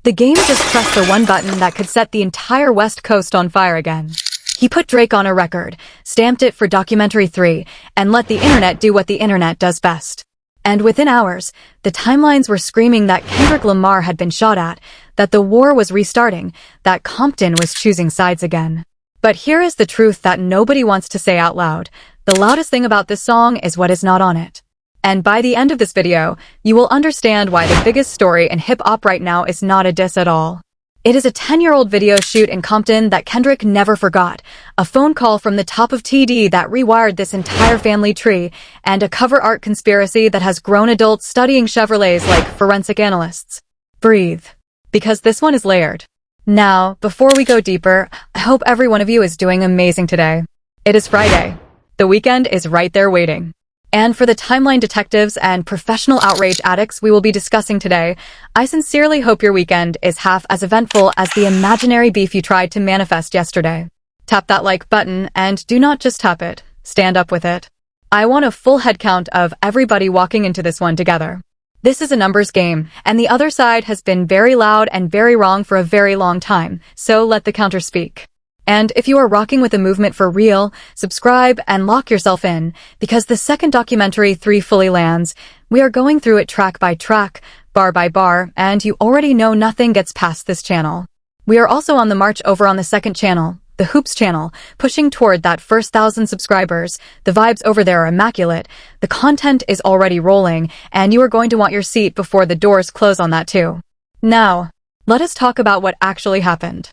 The game just pressed the one button that could set the entire West Coast on fire again. He put Drake on a record, stamped it for Documentary 3, and let the internet do what the internet does best. And within hours, the timelines were screaming that Kendrick Lamar had been shot at, that the war was restarting, that Compton was choosing sides again. But here is the truth that nobody wants to say out loud. The loudest thing about this song is what is not on it. And by the end of this video, you will understand why the biggest story in hip-hop right now is not a diss at all. It is a 10-year-old video shoot in Compton that Kendrick never forgot, a phone call from the top of TD that rewired this entire family tree, and a cover art conspiracy that has grown adults studying Chevrolets like forensic analysts. Breathe. Because this one is layered. Now, before we go deeper, I hope every one of you is doing amazing today. It is Friday. The weekend is right there waiting. And for the timeline detectives and professional outrage addicts we will be discussing today, I sincerely hope your weekend is half as eventful as the imaginary beef you tried to manifest yesterday. Tap that like button and do not just tap it, stand up with it. I want a full head count of everybody walking into this one together. This is a numbers game, and the other side has been very loud and very wrong for a very long time, so let the counter speak. And if you are rocking with the movement for real, subscribe and lock yourself in, because the second Documentary 3 fully lands. We are going through it track by track, bar by bar, and you already know nothing gets past this channel. We are also on the march over on the second channel, the Hoops channel, pushing toward that first 1,000 subscribers. The vibes over there are immaculate, the content is already rolling, and you are going to want your seat before the doors close on that too. Now, let us talk about what actually happened.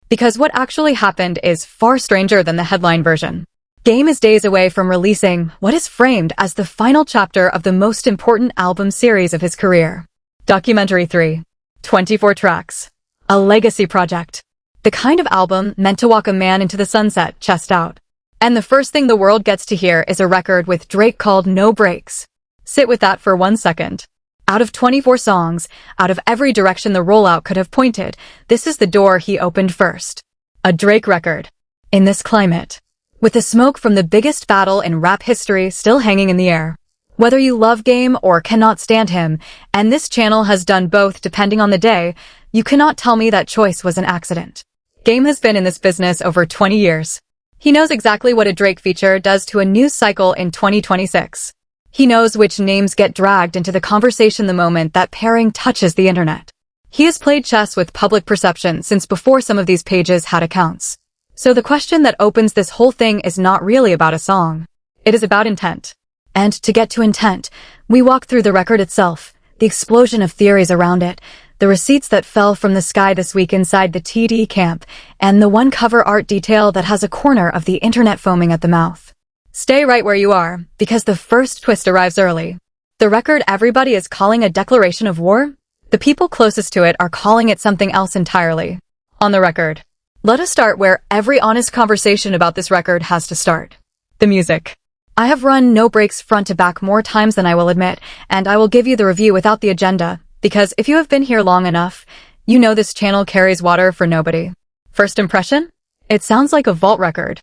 Because what actually happened is far stranger than the headline version. Game is days away from releasing what is framed as the final chapter of the most important album series of his career. Documentary 3. 24 tracks. A legacy project. The kind of album meant to walk a man into the sunset, chest out. And the first thing the world gets to hear is a record with Drake called No Breaks. Sit with that for 1 second. Out of 24 songs, out of every direction the rollout could have pointed, this is the door he opened first. A Drake record. In this climate. With the smoke from the biggest battle in rap history still hanging in the air. Whether you love Game or cannot stand him, and this channel has done both depending on the day, you cannot tell me that choice was an accident. Game has been in this business over 20 years. He knows exactly what a Drake feature does to a news cycle in 2026. He knows which names get dragged into the conversation the moment that pairing touches the internet. He has played chess with public perception since before some of these pages had accounts. So the question that opens this whole thing is not really about a song. It is about intent. And to get to intent, we walk through the record itself, the explosion of theories around it, the receipts that fell from the sky this week inside the TD camp, and the one cover art detail that has a corner of the internet foaming at the mouth. Stay right where you are, because the first twist arrives early. The record everybody is calling a declaration of war? The people closest to it are calling it something else entirely. On the record. Let us start where every honest conversation about this record has to start. The music. I have run No Breaks front to back more times than I will admit, and I will give you the review without the agenda, because if you have been here long enough, you know this channel carries water for nobody. First impression? It sounds like a vault record.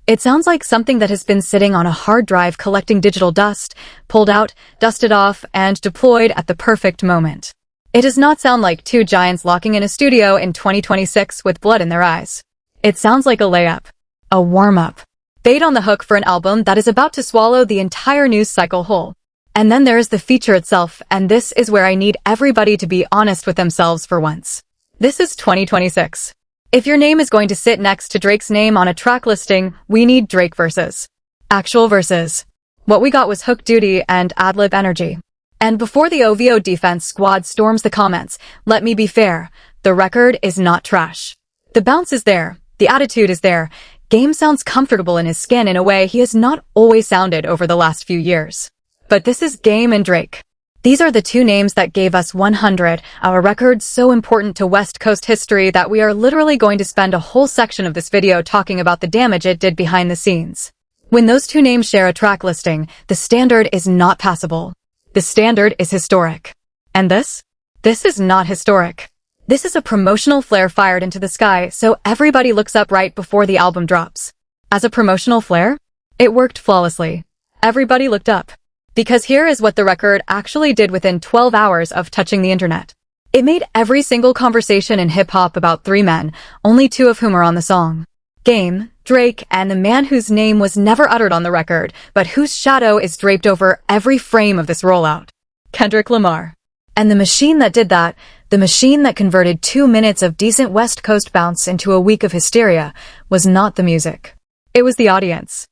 It sounds like something that has been sitting on a hard drive collecting digital dust, pulled out, dusted off, and deployed at the perfect moment. It does not sound like two giants locking in a studio in 2026 with blood in their eyes. It sounds like a layup. A warm-up. Bait on the hook for an album that is about to swallow the entire news cycle whole. And then there is the feature itself, and this is where I need everybody to be honest with themselves for once. This is 2026. If your name is going to sit next to Drake's name on a track listing, we need Drake verses. Actual verses. What we got was hook duty and ad-lib energy. And before the OVO defense squad storms the comments, let me be fair, the record is not trash. The bounce is there, the attitude is there, Game sounds comfortable in his skin in a way he has not always sounded over the last few years. But this is Game and Drake. These are the two names that gave us 100, our record so important to West Coast history that we are literally going to spend a whole section of this video talking about the damage it did behind the scenes. When those two names share a track listing, the standard is not passable. The standard is historic. And this? This is not historic. This is a promotional flare fired into the sky so everybody looks up right before the album drops. As a promotional flare? It worked flawlessly. Everybody looked up. Because here is what the record actually did within 12 hours of touching the internet. It made every single conversation in hip-hop about three men, only two of whom are on the song. Game, Drake, and the man whose name was never uttered on the record, but whose shadow is draped over every frame of this rollout. Kendrick Lamar. And the machine that did that, the machine that converted 2 minutes of decent West Coast bounce into a week of hysteria, was not the music. It was the audience.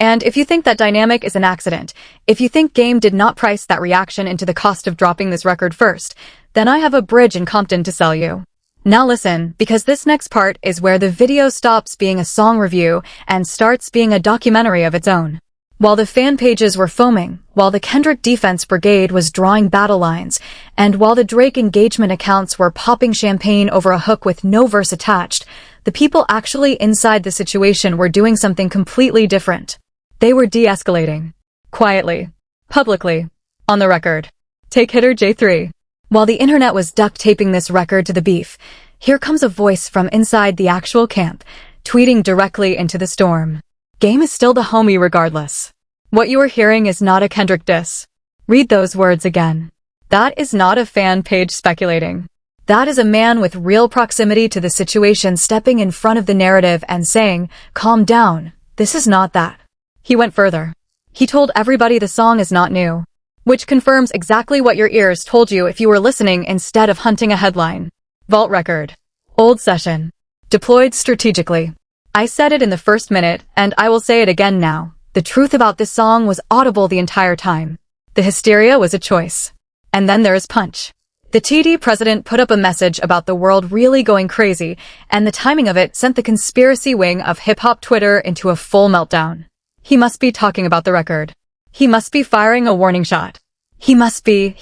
And if you think that dynamic is an accident, if you think Game did not price that reaction into the cost of dropping this record first, then I have a bridge in Compton to sell you. Now listen, because this next part is where the video stops being a song review and starts being a documentary of its own. While the fan pages were foaming, while the Kendrick Defense Brigade was drawing battle lines, and while the Drake engagement accounts were popping champagne over a hook with no verse attached, the people actually inside the situation were doing something completely different. They were de-escalating. Quietly. Publicly. On the record. Take hitter J3. While the internet was duct-taping this record to the beef, here comes a voice from inside the actual camp, tweeting directly into the storm. Game is still the homie regardless. What you are hearing is not a Kendrick diss. Read those words again. That is not a fan page speculating. That is a man with real proximity to the situation stepping in front of the narrative and saying, calm down, this is not that. He went further. He told everybody the song is not new. Which confirms exactly what your ears told you if you were listening instead of hunting a headline. Vault record. Old session. Deployed strategically. I said it in the first minute, and I will say it again now. The truth about this song was audible the entire time. The hysteria was a choice. And then there is punch. The TD president put up a message about the world really going crazy, and the timing of it sent the conspiracy wing of hip-hop Twitter into a full meltdown. He must be talking about the record. He must be firing a warning shot. He must be.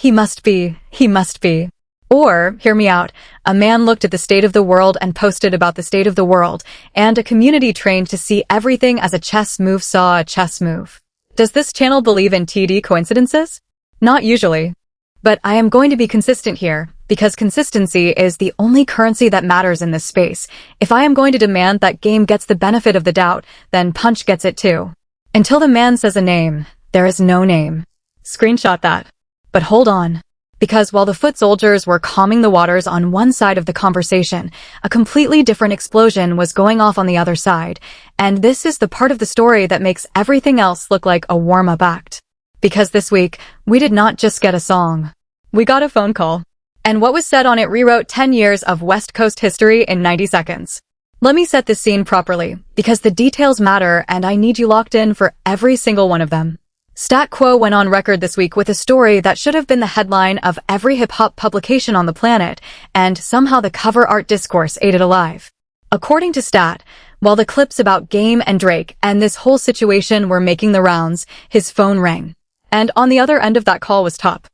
Or, hear me out, a man looked at the state of the world and posted about the state of the world, and a community trained to see everything as a chess move saw a chess move. Does this channel believe in TD coincidences? Not usually. But I am going to be consistent here, because consistency is the only currency that matters in this space. If I am going to demand that Game gets the benefit of the doubt, then Punch gets it too. Until the man says a name, there is no name. Screenshot that. But hold on. Because while the foot soldiers were calming the waters on one side of the conversation, a completely different explosion was going off on the other side, and this is the part of the story that makes everything else look like a warm-up act. Because this week, we did not just get a song. We got a phone call. And what was said on it rewrote 10 years of West Coast history in 90 seconds. Let me set this scene properly, because the details matter and I need you locked in for every single one of them. Stat Quo went on record this week with a story that should have been the headline of every hip-hop publication on the planet, and somehow the cover art discourse ate it alive. According to Stat, while the clips about Game and Drake and this whole situation were making the rounds, his phone rang. And on the other end of that call was Top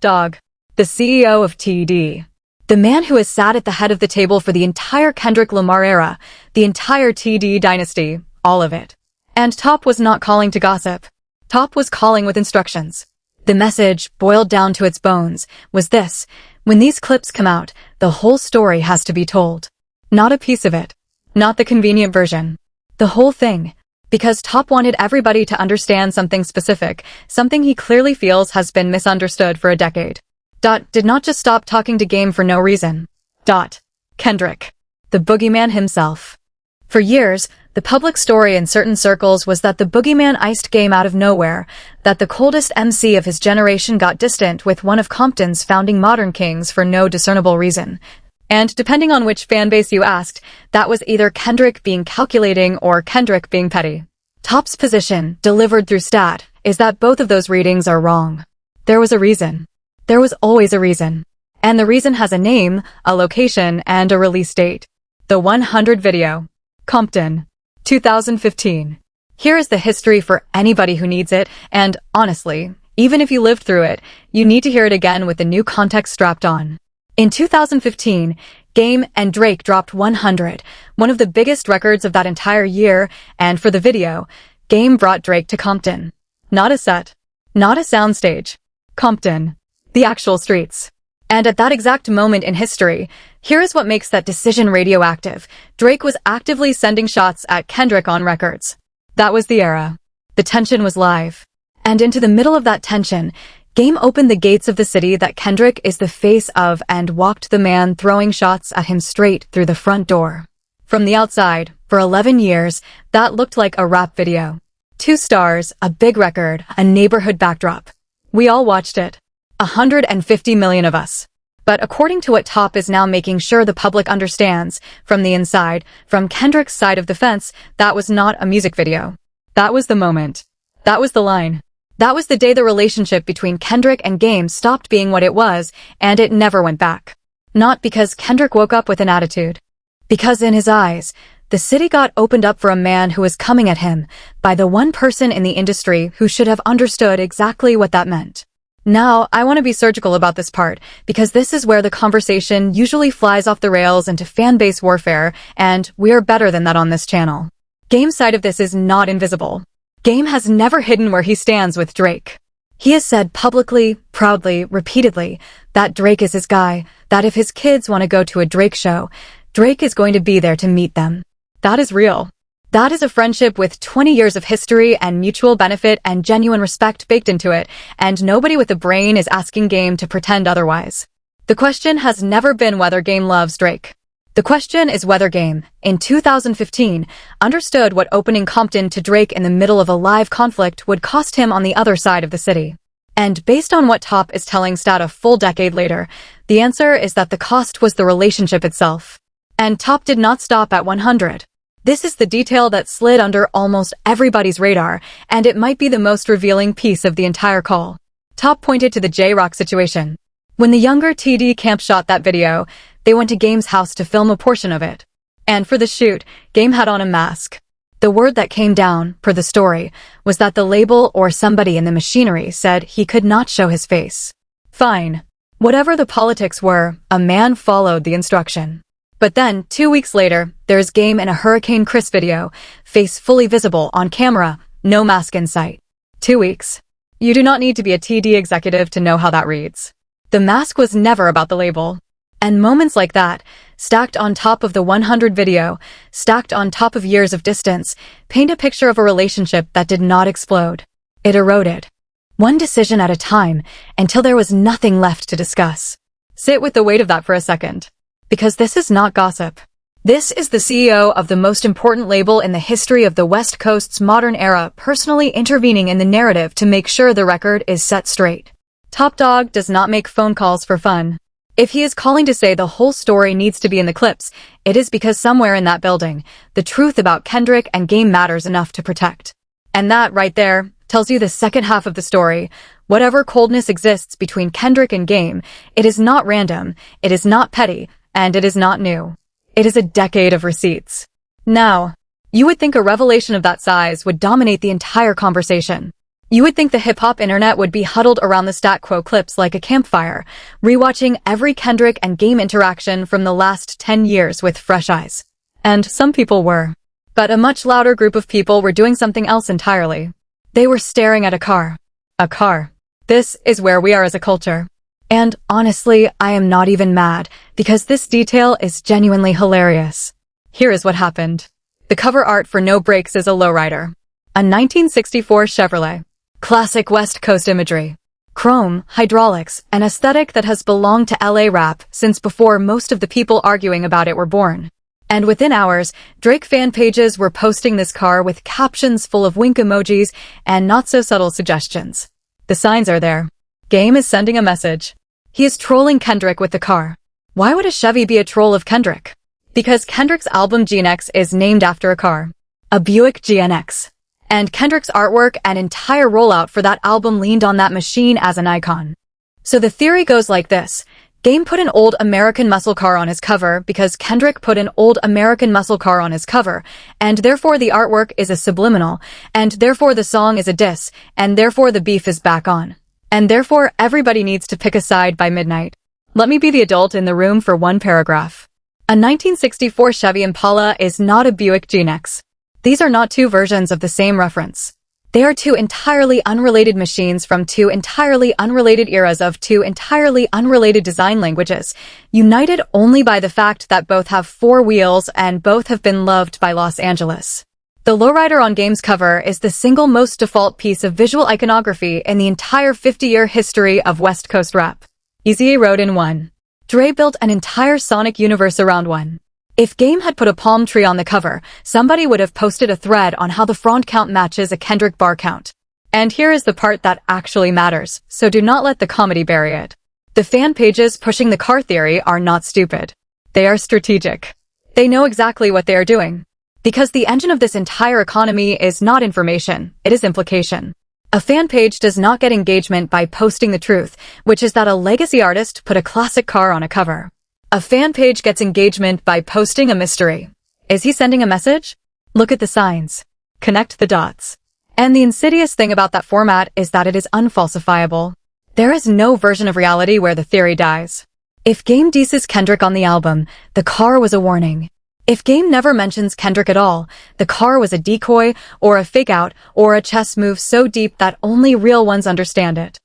Dog, the CEO of TD. The man who has sat at the head of the table for the entire Kendrick Lamar era, the entire TD dynasty, all of it. And Top was not calling to gossip. Top was calling with instructions. The message, boiled down to its bones, was this: when these clips come out, the whole story has to be told. Not a piece of it. Not the convenient version. The whole thing. Because Top wanted everybody to understand something specific, something he clearly feels has been misunderstood for a decade. Did not just stop talking to Game for no reason. Kendrick. The boogeyman himself. For years, the public story in certain circles was that the boogeyman iced Game out of nowhere, that the coldest MC of his generation got distant with one of Compton's founding modern kings for no discernible reason. And depending on which fanbase you asked, that was either Kendrick being calculating or Kendrick being petty. Top's position, delivered through Stat, is that both of those readings are wrong. There was a reason. There was always a reason. And the reason has a name, a location, and a release date. The 100 video. Compton. 2015. Here is the history for anybody who needs it, and honestly, even if you lived through it, you need to hear it again with the new context strapped on. In 2015, Game and Drake dropped 100, one of the biggest records of that entire year, and for the video, Game brought Drake to Compton. Not a set. Not a soundstage. Compton. The actual streets. And at that exact moment in history, here is what makes that decision radioactive. Drake was actively sending shots at Kendrick on records. That was the era. The tension was live. And into the middle of that tension, Game opened the gates of the city that Kendrick is the face of and walked the man throwing shots at him straight through the front door. From the outside, for 11 years, that looked like a rap video. 2 stars, a big record, a neighborhood backdrop. We all watched it. 150 million of us. But according to what Top is now making sure the public understands, from the inside, from Kendrick's side of the fence, that was not a music video. That was the moment. That was the line. That was the day the relationship between Kendrick and Game stopped being what it was, and it never went back. Not because Kendrick woke up with an attitude. Because in his eyes, the city got opened up for a man who was coming at him by the one person in the industry who should have understood exactly what that meant. Now, I want to be surgical about this part, because this is where the conversation usually flies off the rails into fan-base warfare, and we are better than that on this channel. Game's side of this is not invisible. Game has never hidden where he stands with Drake. He has said publicly, proudly, repeatedly, that Drake is his guy, that if his kids want to go to a Drake show, Drake is going to be there to meet them. That is real. That is a friendship with 20 years of history and mutual benefit and genuine respect baked into it, and nobody with a brain is asking Game to pretend otherwise. The question has never been whether Game loves Drake. The question is whether Game, in 2015, understood what opening Compton to Drake in the middle of a live conflict would cost him on the other side of the city. And based on what Top is telling Stat a full decade later, the answer is that the cost was the relationship itself. And Top did not stop at 100. This is the detail that slid under almost everybody's radar, and it might be the most revealing piece of the entire call. Top pointed to the J-Rock situation. When the younger TD Camp shot that video, they went to Game's house to film a portion of it. And for the shoot, Game had on a mask. The word that came down, per the story, was that the label or somebody in the machinery said he could not show his face. Fine. Whatever the politics were, a man followed the instruction. But then, 2 weeks later, there's Game in a Hurricane Chris video, face fully visible on camera, no mask in sight. 2 weeks. You do not need to be a TD executive to know how that reads. The mask was never about the label. And moments like that, stacked on top of the 100 video, stacked on top of years of distance, paint a picture of a relationship that did not explode. It eroded. One decision at a time, until there was nothing left to discuss. Sit with the weight of that for a second. Because this is not gossip. This is the CEO of the most important label in the history of the West Coast's modern era personally intervening in the narrative to make sure the record is set straight. Top Dog does not make phone calls for fun. If he is calling to say the whole story needs to be in the clips, it is because somewhere in that building, the truth about Kendrick and Game matters enough to protect. And that, right there, tells you the second half of the story. Whatever coldness exists between Kendrick and Game, it is not random, it is not petty, and it is not new. It is a decade of receipts. Now, you would think a revelation of that size would dominate the entire conversation. You would think the hip-hop internet would be huddled around the Stat Quo clips like a campfire, rewatching every Kendrick and Game interaction from the last 10 years with fresh eyes. And some people were. But a much louder group of people were doing something else entirely. They were staring at a car. A car. This is where we are as a culture. And honestly, I am not even mad, because this detail is genuinely hilarious. Here is what happened. The cover art for No Brakes is a lowrider. A 1964 Chevrolet. Classic West Coast imagery. Chrome, hydraulics, an aesthetic that has belonged to LA rap since before most of the people arguing about it were born. And within hours, Drake fan pages were posting this car with captions full of wink emojis and not-so-subtle suggestions. The signs are there. Game is sending a message. He is trolling Kendrick with the car. Why would a Chevy be a troll of Kendrick? Because Kendrick's album GNX is named after a car. A Buick GNX. And Kendrick's artwork and entire rollout for that album leaned on that machine as an icon. So the theory goes like this. Game put an old American muscle car on his cover because Kendrick put an old American muscle car on his cover, and therefore the artwork is a subliminal, and therefore the song is a diss, and therefore the beef is back on. And therefore everybody needs to pick a side by midnight. Let me be the adult in the room for one paragraph. A 1964 Chevy Impala is not a Buick GNX. These are not two versions of the same reference. They are two entirely unrelated machines from two entirely unrelated eras of two entirely unrelated design languages, united only by the fact that both have 4 wheels and both have been loved by Los Angeles. The lowrider on Game's cover is the single most default piece of visual iconography in the entire 50-year history of West Coast rap. Eazy-E wrote in one. Dre built an entire sonic universe around one. If Game had put a palm tree on the cover, somebody would have posted a thread on how the front count matches a Kendrick bar count. And here is the part that actually matters, so do not let the comedy bury it. The fan pages pushing the car theory are not stupid. They are strategic. They know exactly what they are doing. Because the engine of this entire economy is not information, it is implication. A fan page does not get engagement by posting the truth, which is that a legacy artist put a classic car on a cover. A fan page gets engagement by posting a mystery. Is he sending a message? Look at the signs. Connect the dots. And the insidious thing about that format is that it is unfalsifiable. There is no version of reality where the theory dies. If Game disses Kendrick on the album, the car was a warning. If Game never mentions Kendrick at all, the car was a decoy, or a fake-out, or a chess move so deep that only real ones understand it.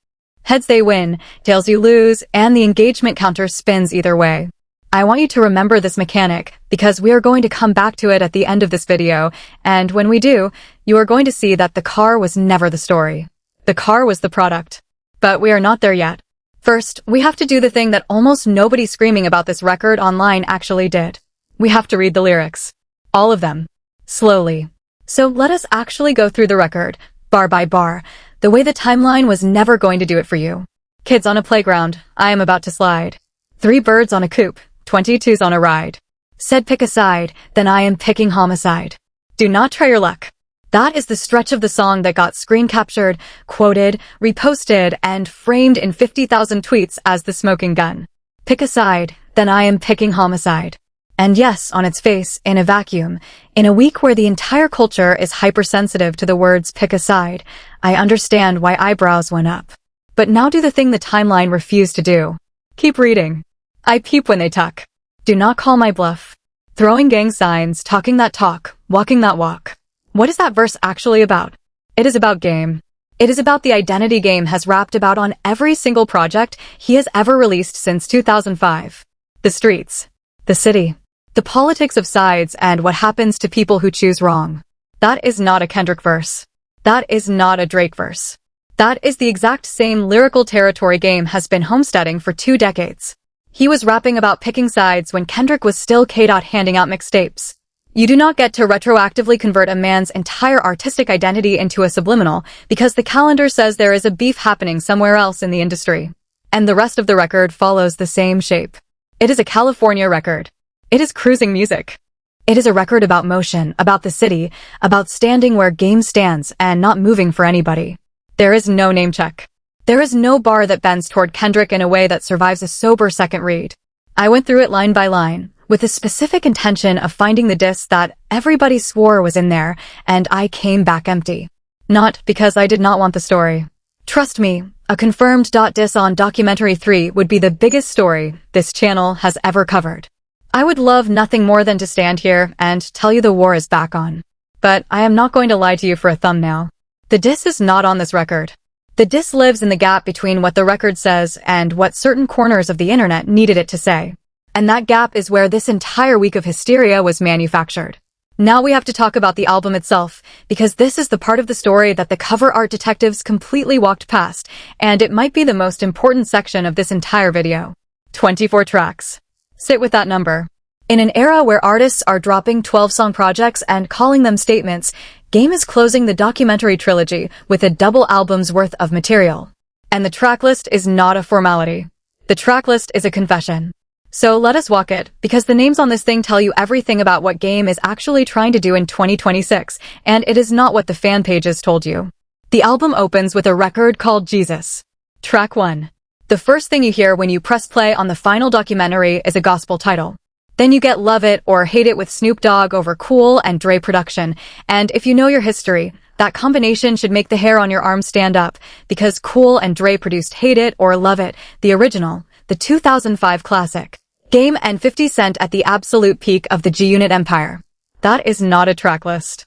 Heads they win, tails you lose, and the engagement counter spins either way. I want you to remember this mechanic, because we are going to come back to it at the end of this video, and when we do, you are going to see that the car was never the story. The car was the product. But we are not there yet. First, we have to do the thing that almost nobody screaming about this record online actually did. We have to read the lyrics. All of them. Slowly. So let us actually go through the record, bar by bar, the way the timeline was never going to do it for you. Kids on a playground, I am about to slide. 3 birds on a coop, 22s on a ride. Said pick a side, then I am picking homicide. Do not try your luck. That is the stretch of the song that got screen captured, quoted, reposted, and framed in 50,000 tweets as the smoking gun. Pick a side, then I am picking homicide. And yes, on its face, in a vacuum, in a week where the entire culture is hypersensitive to the words pick a side, I understand why eyebrows went up. But now do the thing the timeline refused to do. Keep reading. I peep when they tuck. Do not call my bluff. Throwing gang signs, talking that talk, walking that walk. What is that verse actually about? It is about Game. It is about the identity Game has rapped about on every single project he has ever released since 2005. The streets. The city. The politics of sides and what happens to people who choose wrong. That is not a Kendrick verse. That is not a Drake verse. That is the exact same lyrical territory Game has been homesteading for 2 decades. He was rapping about picking sides when Kendrick was still handing out mixtapes. You do not get to retroactively convert a man's entire artistic identity into a subliminal because the calendar says there is a beef happening somewhere else in the industry. And the rest of the record follows the same shape. It is a California record. It is cruising music. It is a record about motion, about the city, about standing where Game stands and not moving for anybody. There is no name check. There is no bar that bends toward Kendrick in a way that survives a sober second read. I went through it line by line, with the specific intention of finding the diss that everybody swore was in there, and I came back empty. Not because I did not want the story. Trust me, a confirmed diss on Documentary 3 would be the biggest story this channel has ever covered. I would love nothing more than to stand here and tell you the war is back on. But I am not going to lie to you for a thumbnail. The diss is not on this record. The diss lives in the gap between what the record says and what certain corners of the internet needed it to say. And that gap is where this entire week of hysteria was manufactured. Now we have to talk about the album itself, because this is the part of the story that the cover art detectives completely walked past, and it might be the most important section of this entire video. 24 tracks. Sit with that number. In an era where artists are dropping 12-song projects and calling them statements, Game is closing the documentary trilogy with a double album's worth of material. And the tracklist is not a formality. The tracklist is a confession. So let us walk it, because the names on this thing tell you everything about what Game is actually trying to do in 2026, and it is not what the fan pages told you. The album opens with a record called Jesus. Track 1. The first thing you hear when you press play on the final documentary is a gospel title. Then you get Love It or Hate It with Snoop Dogg over Cool and Dre production, and if you know your history, that combination should make the hair on your arm stand up, because Cool and Dre produced Hate It or Love It, the original, the 2005 classic. Game and 50 Cent at the absolute peak of the G-Unit empire. That is not a track list.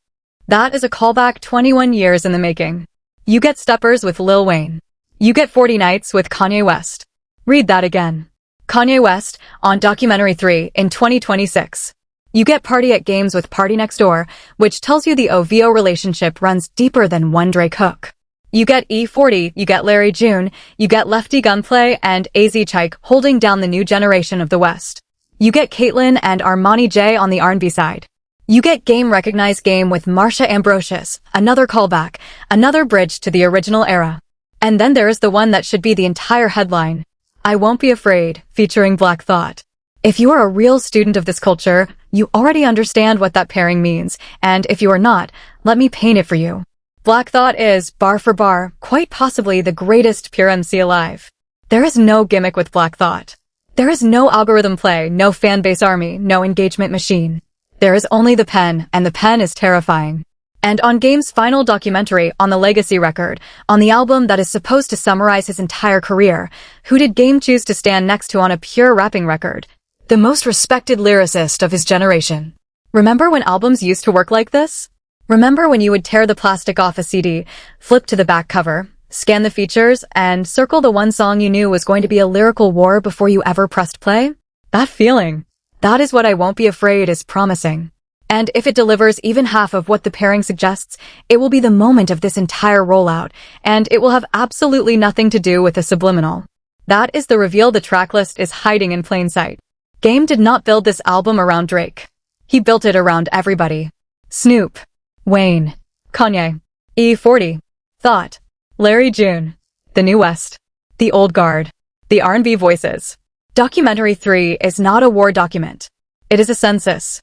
That is a callback 21 years in the making. You get Steppers with Lil Wayne. You get 40 Nights with Kanye West. Read that again. Kanye West on Documentary 3 in 2026. You get Party at Games with Party Next Door, which tells you the OVO relationship runs deeper than one Drake hook. You get E40, you get Larry June, you get Lefty Gunplay and AZ Chike holding down the new generation of the West. You get Caitlyn and Armani J on the R&B side. You get Game Recognized Game with Marsha Ambrosius, another callback, another bridge to the original era. And then there is the one that should be the entire headline, I Won't Be Afraid, featuring Black Thought. If you are a real student of this culture, you already understand what that pairing means, and if you are not, let me paint it for you. Black Thought is, bar for bar, quite possibly the greatest pure MC alive. There is no gimmick with Black Thought. There is no algorithm play, no fanbase army, no engagement machine. There is only the pen, and the pen is terrifying. And on Game's final documentary, on the Legacy record, on the album that is supposed to summarize his entire career, who did Game choose to stand next to on a pure rapping record? The most respected lyricist of his generation. Remember when albums used to work like this? Remember when you would tear the plastic off a CD, flip to the back cover, scan the features, and circle the one song you knew was going to be a lyrical war before you ever pressed play? That feeling. That is what I Won't Be Afraid is promising. And if it delivers even half of what the pairing suggests, it will be the moment of this entire rollout, and it will have absolutely nothing to do with the subliminal. That is the reveal the tracklist is hiding in plain sight. Game did not build this album around Drake. He built it around everybody. Snoop, Wayne, Kanye, E40, Thought, Larry June, the New West, the Old Guard, the R&B voices. Documentary 3 is not a war document. It is a census.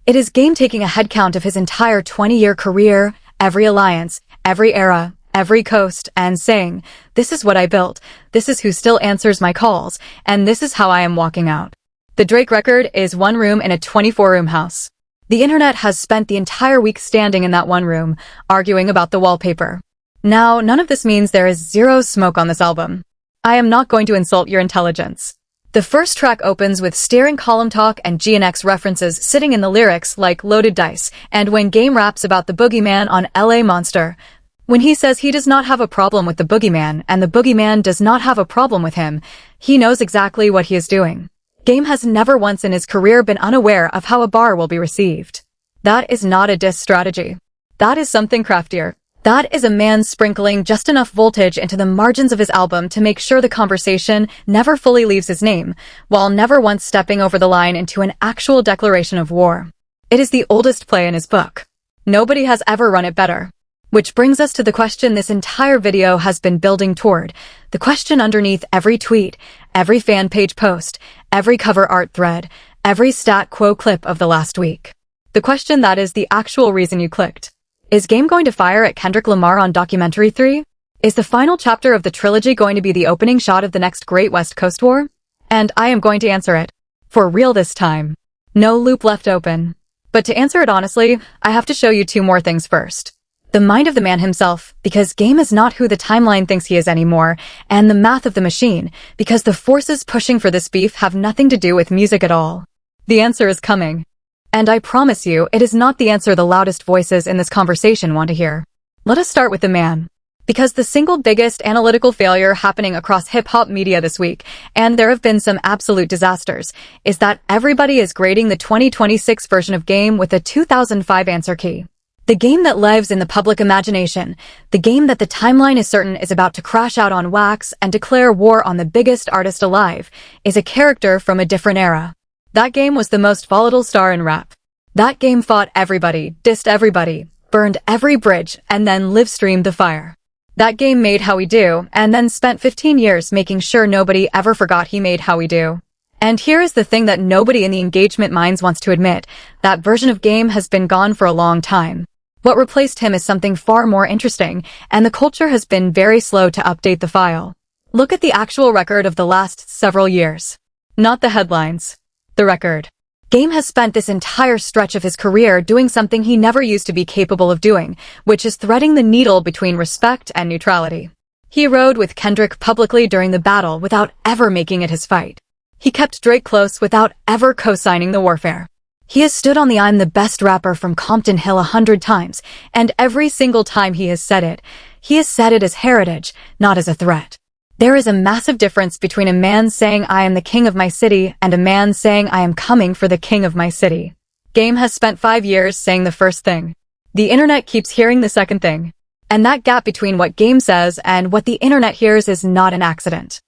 It is Game taking a headcount of his entire 20-year career, every alliance, every era, every coast, and saying, this is what I built, this is who still answers my calls, and this is how I am walking out. The Drake record is one room in a 24-room house. The internet has spent the entire week standing in that one room, arguing about the wallpaper. Now, none of this means there is zero smoke on this album. I am not going to insult your intelligence. The first track opens with staring column talk and GNX references sitting in the lyrics like loaded dice, and when Game raps about the boogeyman on LA Monster, when he says he does not have a problem with the boogeyman and the boogeyman does not have a problem with him, he knows exactly what he is doing. Game has never once in his career been unaware of how a bar will be received. That is not a diss strategy. That is something craftier. That is a man sprinkling just enough voltage into the margins of his album to make sure the conversation never fully leaves his name, while never once stepping over the line into an actual declaration of war. It is the oldest play in his book. Nobody has ever run it better. Which brings us to the question this entire video has been building toward, the question underneath every tweet, every fan page post, every cover art thread, every stat quo clip of the last week. The question that is the actual reason you clicked. Is Game going to fire at Kendrick Lamar on Documentary 3? Is the final chapter of the trilogy going to be the opening shot of the next Great West Coast War? And I am going to answer it. For real this time. No loop left open. But to answer it honestly, I have to show you two more things first. The mind of the man himself, because Game is not who the timeline thinks he is anymore, and the math of the machine, because the forces pushing for this beef have nothing to do with music at all. The answer is coming. And I promise you, it is not the answer the loudest voices in this conversation want to hear. Let us start with the man. Because the single biggest analytical failure happening across hip-hop media this week, and there have been some absolute disasters, is that everybody is grading the 2026 version of Game with a 2005 answer key. The Game that lives in the public imagination, the Game that the timeline is certain is about to crash out on wax and declare war on the biggest artist alive, is a character from a different era. That Game was the most volatile star in rap. That Game fought everybody, dissed everybody, burned every bridge, and then live-streamed the fire. That Game made How We Do, and then spent 15 years making sure nobody ever forgot he made How We Do. And here is the thing that nobody in the engagement minds wants to admit, that version of Game has been gone for a long time. What replaced him is something far more interesting, and the culture has been very slow to update the file. Look at the actual record of the last several years. Not the headlines. The record. Game has spent this entire stretch of his career doing something he never used to be capable of doing, which is threading the needle between respect and neutrality. He rode with Kendrick publicly during the battle without ever making it his fight. He kept Drake close without ever co-signing the warfare. He has stood on the I'm the best rapper from Compton Hill 100 times, and every single time he has said it as heritage, not as a threat. There is a massive difference between a man saying I am the king of my city and a man saying I am coming for the king of my city. Game has spent 5 years saying the first thing. The internet keeps hearing the second thing. And that gap between what Game says and what the internet hears is not an accident.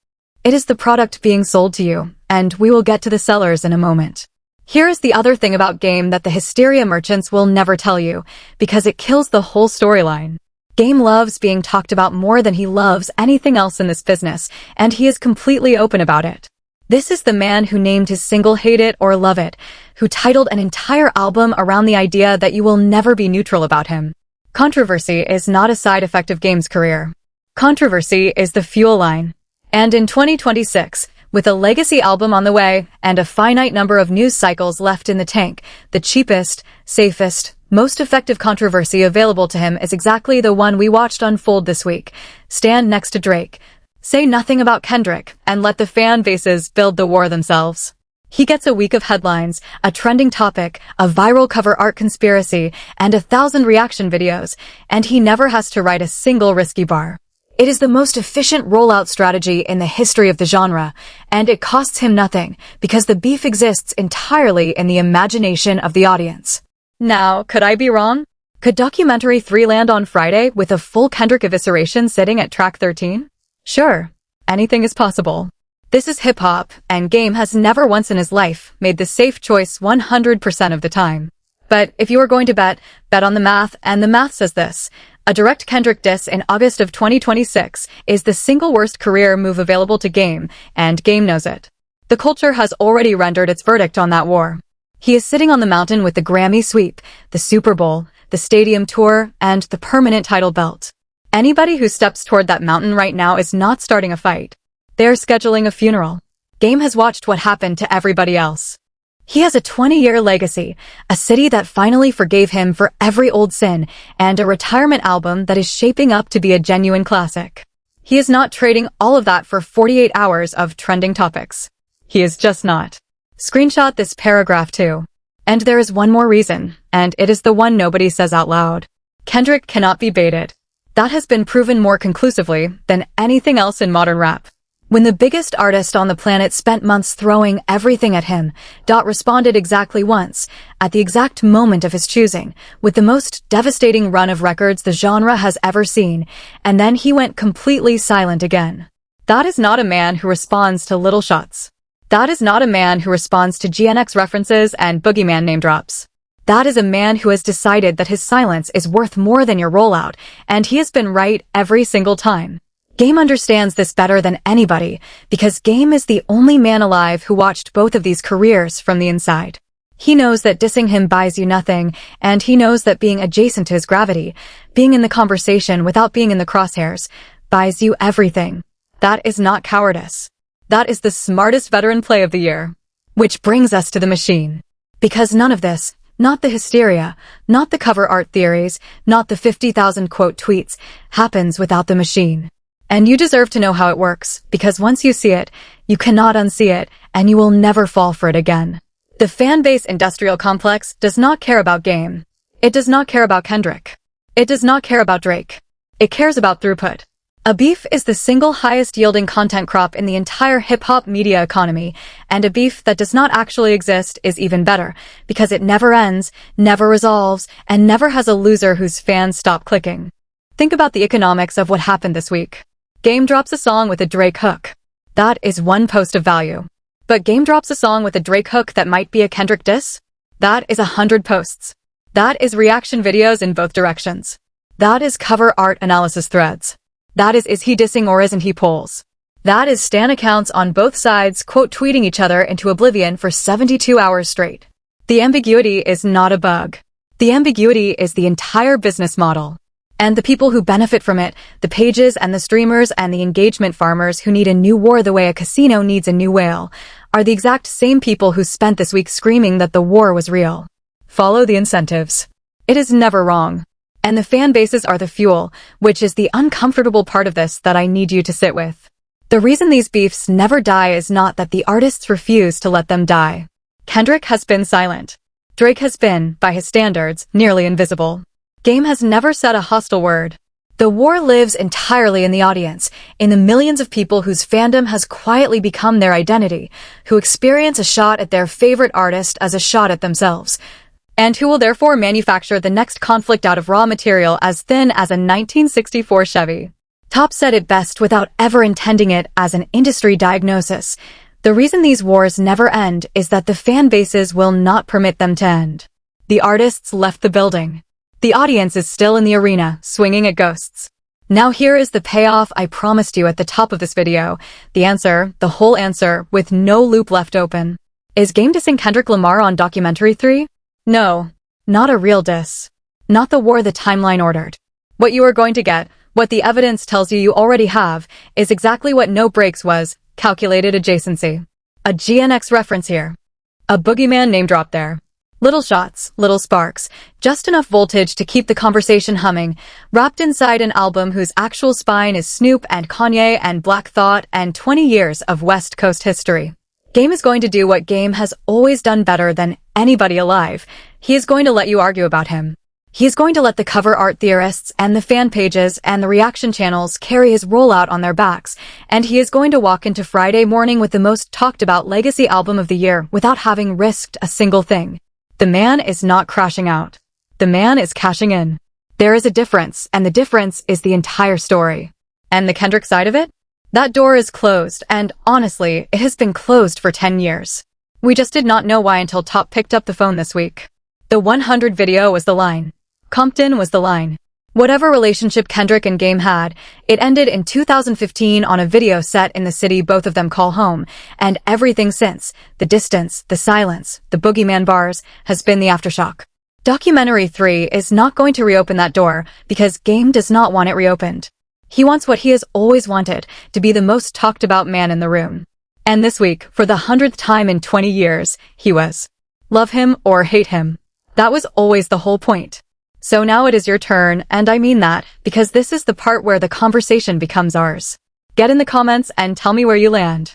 It is the product being sold to you, and we will get to the sellers in a moment. Here is the other thing about Game that the hysteria merchants will never tell you, because it kills the whole storyline. Game loves being talked about more than he loves anything else in this business, and he is completely open about it. This is the man who named his single Hate It or Love It, who titled an entire album around the idea that you will never be neutral about him. Controversy is not a side effect of Game's career. Controversy is the fuel line. And in 2026, with a legacy album on the way and a finite number of news cycles left in the tank, the cheapest, safest, most effective controversy available to him is exactly the one we watched unfold this week. Stand next to Drake. Say nothing about Kendrick, and let the fan bases build the war themselves. He gets a week of headlines, a trending topic, a viral cover art conspiracy, and 1,000 reaction videos, and he never has to write a single risky bar. It is the most efficient rollout strategy in the history of the genre, and it costs him nothing, because the beef exists entirely in the imagination of the audience. Now, could I be wrong? Could Documentary 3 land on Friday with a full Kendrick evisceration sitting at track 13? Sure, anything is possible. This is hip-hop, and Game has never once in his life made the safe choice 100% of the time. But if you are going to bet on the math, and the math says this. A direct Kendrick diss in August of 2026 is the single worst career move available to Game, and Game knows it. The culture has already rendered its verdict on that war. He is sitting on the mountain with the Grammy sweep, the Super Bowl, the stadium tour, and the permanent title belt. Anybody who steps toward that mountain right now is not starting a fight. They're scheduling a funeral. Game has watched what happened to everybody else. He has a 20-year legacy, a city that finally forgave him for every old sin, and a retirement album that is shaping up to be a genuine classic. He is not trading all of that for 48 hours of trending topics. He is just not. Screenshot this paragraph too. And there is one more reason, and it is the one nobody says out loud. Kendrick cannot be baited. That has been proven more conclusively than anything else in modern rap. When the biggest artist on the planet spent months throwing everything at him, Dot responded exactly once, at the exact moment of his choosing, with the most devastating run of records the genre has ever seen, and then he went completely silent again. That is not a man who responds to little shots. That is not a man who responds to GNX references and boogeyman name drops. That is a man who has decided that his silence is worth more than your rollout, and he has been right every single time. Game understands this better than anybody, because Game is the only man alive who watched both of these careers from the inside. He knows that dissing him buys you nothing, and he knows that being adjacent to his gravity, being in the conversation without being in the crosshairs, buys you everything. That is not cowardice. That is the smartest veteran play of the year. Which brings us to the machine. Because none of this, not the hysteria, not the cover art theories, not the 50,000 quote tweets, happens without the machine. And you deserve to know how it works, because once you see it, you cannot unsee it, and you will never fall for it again. The fan-base industrial complex does not care about Game. It does not care about Kendrick. It does not care about Drake. It cares about throughput. A beef is the single highest yielding content crop in the entire hip-hop media economy, and a beef that does not actually exist is even better, because it never ends, never resolves, and never has a loser whose fans stop clicking. Think about the economics of what happened this week. Game drops a song with a Drake hook. That is one post of value. But Game drops a song with a Drake hook that might be a Kendrick diss? That is 100 posts. That is reaction videos in both directions. That is cover art analysis threads. That is he dissing or isn't he polls. That is stan accounts on both sides quote tweeting each other into oblivion for 72 hours straight. The ambiguity is not a bug. The ambiguity is the entire business model. And the people who benefit from it, the pages and the streamers and the engagement farmers who need a new war the way a casino needs a new whale, are the exact same people who spent this week screaming that the war was real. Follow the incentives. It is never wrong. And the fan bases are the fuel, which is the uncomfortable part of this that I need you to sit with. The reason these beefs never die is not that the artists refuse to let them die. Kendrick has been silent. Drake has been, by his standards, nearly invisible. Game has never said a hostile word. The war lives entirely in the audience, in the millions of people whose fandom has quietly become their identity, who experience a shot at their favorite artist as a shot at themselves, and who will therefore manufacture the next conflict out of raw material as thin as a 1964 Chevy. Top said it best without ever intending it as an industry diagnosis. The reason these wars never end is that the fan bases will not permit them to end. The artists left the building. The audience is still in the arena, swinging at ghosts. Now here is the payoff I promised you at the top of this video. The answer, the whole answer, with no loop left open. Is Game dissing Kendrick Lamar on Documentary 3? No, not a real diss. Not the war the timeline ordered. What you are going to get, what the evidence tells you already have, is exactly what No Breaks was, calculated adjacency. A GNX reference here. A boogeyman name drop there. Little shots, little sparks, just enough voltage to keep the conversation humming, wrapped inside an album whose actual spine is Snoop and Kanye and Black Thought and 20 years of West Coast history. Game is going to do what Game has always done better than anybody alive. He is going to let you argue about him. He is going to let the cover art theorists and the fan pages and the reaction channels carry his rollout on their backs, and he is going to walk into Friday morning with the most talked about legacy album of the year without having risked a single thing. The man is not crashing out. The man is cashing in. There is a difference, and the difference is the entire story. And the Kendrick side of it? That door is closed, and honestly, it has been closed for 10 years. We just did not know why until Top picked up the phone this week. The 100 video was the line. Compton was the line. Whatever relationship Kendrick and Game had, it ended in 2015 on a video set in the city both of them call home, and everything since, the distance, the silence, the boogeyman bars, has been the aftershock. Documentary 3 is not going to reopen that door because Game does not want it reopened. He wants what he has always wanted, to be the most talked about man in the room. And this week, for the 100th time in 20 years, he was. Love him or hate him. That was always the whole point. So now it is your turn, and I mean that, because this is the part where the conversation becomes ours. Get in the comments and tell me where you land.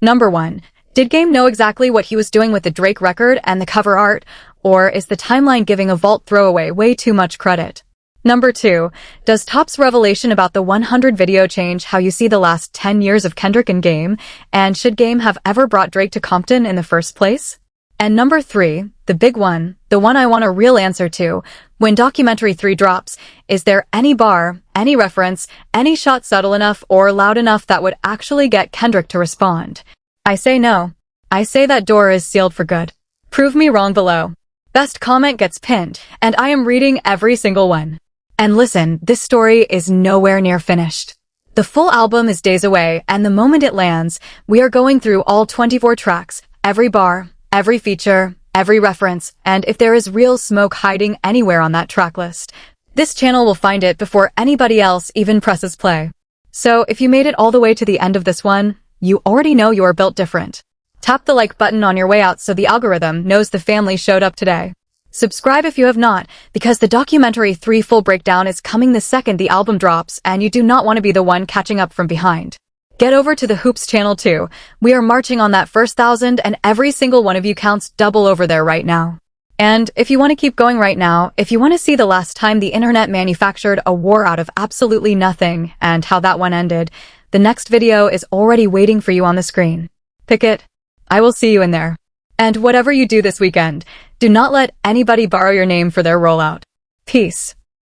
Number 1. Did Game know exactly what he was doing with the Drake record and the cover art, or is the timeline giving a vault throwaway way too much credit? Number 2. Does Top's revelation about the 100 video change how you see the last 10 years of Kendrick and Game, and should Game have ever brought Drake to Compton in the first place? And number 3, the big one, the one I want a real answer to, when Documentary 3 drops, is there any bar, any reference, any shot subtle enough or loud enough that would actually get Kendrick to respond? I say no. I say that door is sealed for good. Prove me wrong below. Best comment gets pinned, and I am reading every single one. And listen, this story is nowhere near finished. The full album is days away, and the moment it lands, we are going through all 24 tracks, every bar, every feature, every reference, and if there is real smoke hiding anywhere on that track list, this channel will find it before anybody else even presses play. So if you made it all the way to the end of this one, you already know you are built different. Tap the like button on your way out so the algorithm knows the family showed up today. Subscribe if you have not, because the Documentary 3 full breakdown is coming the second the album drops, and you do not want to be the one catching up from behind. Get over to the Hoops channel too. We are marching on that first 1,000, and every single one of you counts double over there right now. And if you want to keep going right now, if you want to see the last time the internet manufactured a war out of absolutely nothing and how that one ended, the next video is already waiting for you on the screen. Pick it. I will see you in there. And whatever you do this weekend, do not let anybody borrow your name for their rollout. Peace.